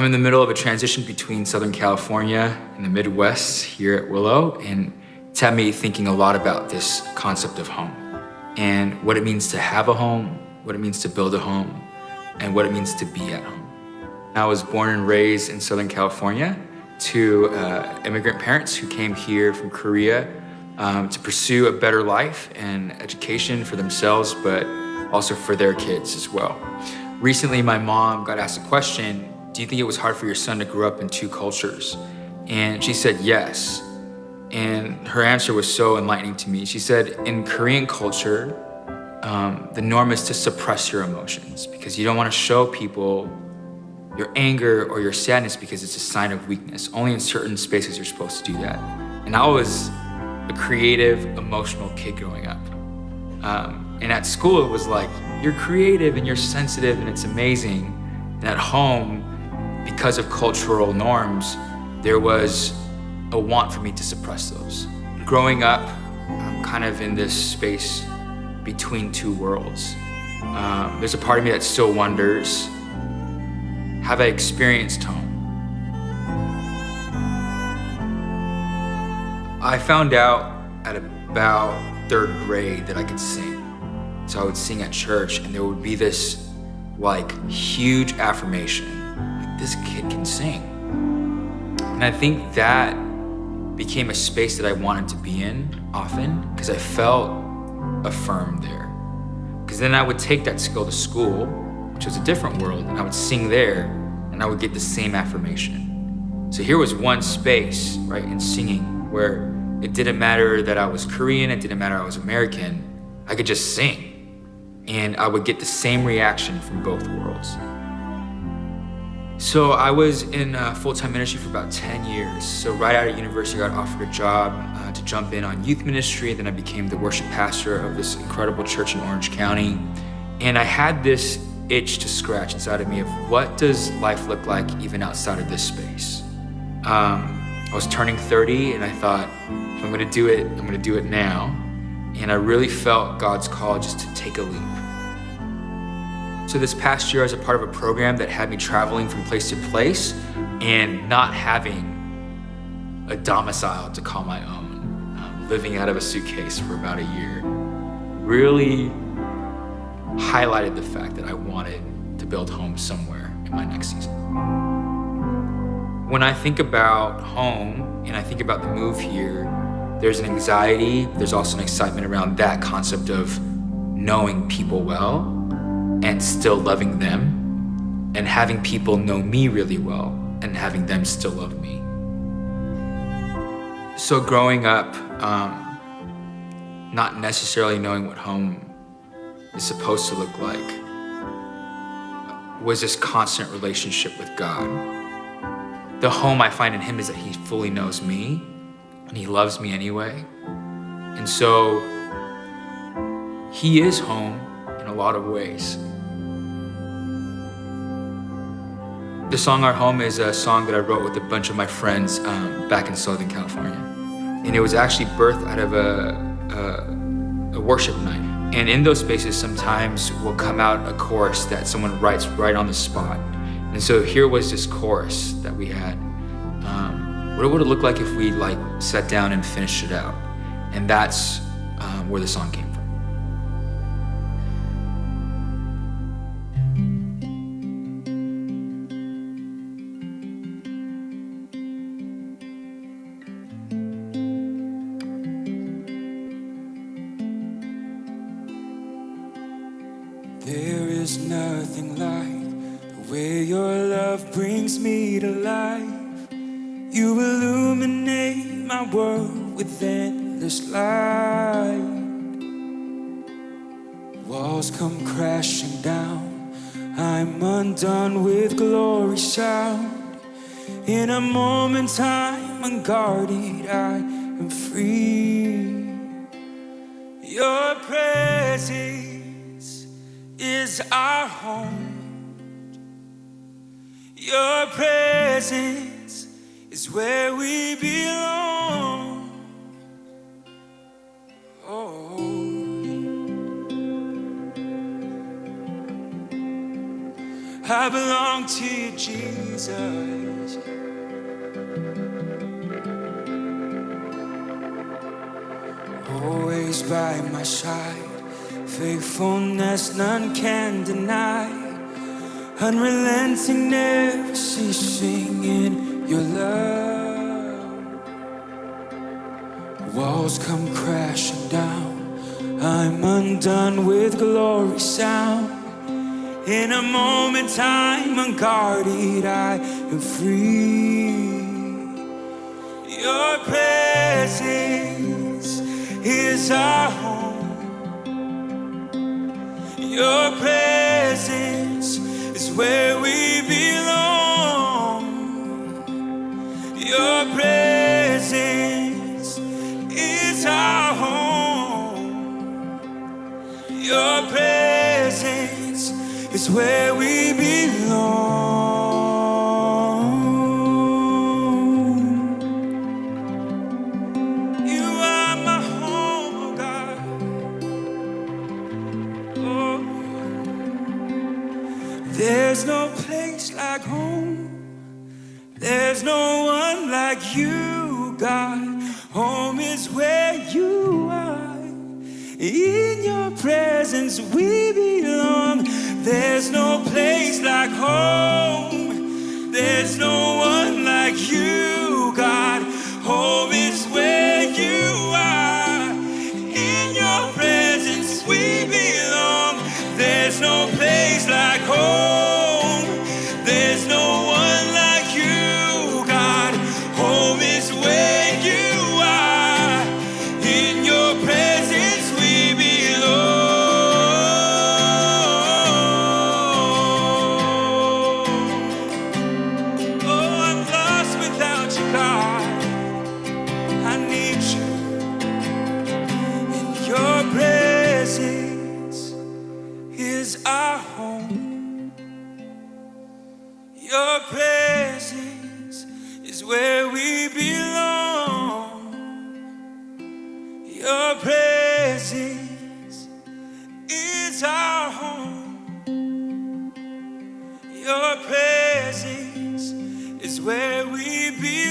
I'm in the middle of a transition between Southern California and the Midwest here at Willow, and it's had me thinking a lot about this concept of home and what it means to have a home, what it means to build a home, and what it means to be at home. I was born and raised in Southern California to immigrant parents who came here from Korea to pursue a better life and education for themselves, but also for their kids as well. Recently, my mom got asked a question, do you think it was hard for your son to grow up in two cultures? And she said yes. And her answer was so enlightening to me. She said, in Korean culture, the norm is to suppress your emotions because you don't want to show people your anger or your sadness because it's a sign of weakness. Only in certain spaces you're supposed to do that. And I was a creative, emotional kid growing up. And at school, it was like, you're creative and you're sensitive and it's amazing. And at home, because of cultural norms, there was a want for me to suppress those. Growing up, I'm kind of in this space between two worlds. There's a part of me that still wonders, have I experienced home? I found out at about third grade that I could sing. So I would sing at church and there would be this like huge affirmation, like this kid can sing. And I think that became a space that I wanted to be in often because I felt affirmed there. Because then I would take that skill to school, which was a different world, and I would sing there and I would get the same affirmation. So here was one space, right, in singing where it didn't matter that I was Korean, it didn't matter I was American, I could just sing. And I would get the same reaction from both worlds. So I was in full-time ministry for about 10 years. So right out of university, I got offered a job to jump in on youth ministry. Then I became the worship pastor of this incredible church in Orange County. And I had this itch to scratch inside of me of what does life look like even outside of this space? I was turning 30 and I thought, if I'm gonna do it, I'm gonna do it now. And I really felt God's call just to take a leap. So this past year I was a part of a program that had me traveling from place to place and not having a domicile to call my own, living out of a suitcase for about a year, really highlighted the fact that I wanted to build home somewhere in my next season. When I think about home and I think about the move here, there's an anxiety, there's also an excitement around that concept of knowing people well and still loving them, and having people know me really well and having them still love me. So growing up, not necessarily knowing what home is supposed to look like, was this constant relationship with God. The home I find in Him is that He fully knows me and He loves me anyway. And so He is home in a lot of ways. The song Our Home is a song that I wrote with a bunch of my friends back in Southern California. And it was actually birthed out of a worship night. And in those spaces, sometimes will come out a chorus that someone writes right on the spot. And so here was this chorus that we had. What would it look like if we sat down and finished it out? And that's where the song came from. There is nothing like the way your love brings me to life. You illuminate my world with endless light. Walls come crashing down, I'm undone with glory sound. In a moment I'm unguarded, I am free. Your presence is our home. Your presence is where we belong. Oh, I belong to you, Jesus. Always by my side, faithfulness none can deny. Unrelenting, never ceasing in your love. Walls come crashing down, I'm undone with glory sound. In a moment I'm unguarded, I am free. Your presence is our home. Your presence is where we belong. Your presence is our home. Your presence is where we belong. You are my home, oh God. Oh. There's no place like home. There's no one like you, God. Home is where you are. In your presence we belong. There's no place like home. There's no one like you, God. Home is where you are. In your presence we belong. There's no place like home. There's no one like you, God. Home is where you are. In your presence we belong. Oh, I'm lost without you, God. I need you. In your presence is our home. Your presence is where we belong. Your presence is our home. Your presence is where we belong.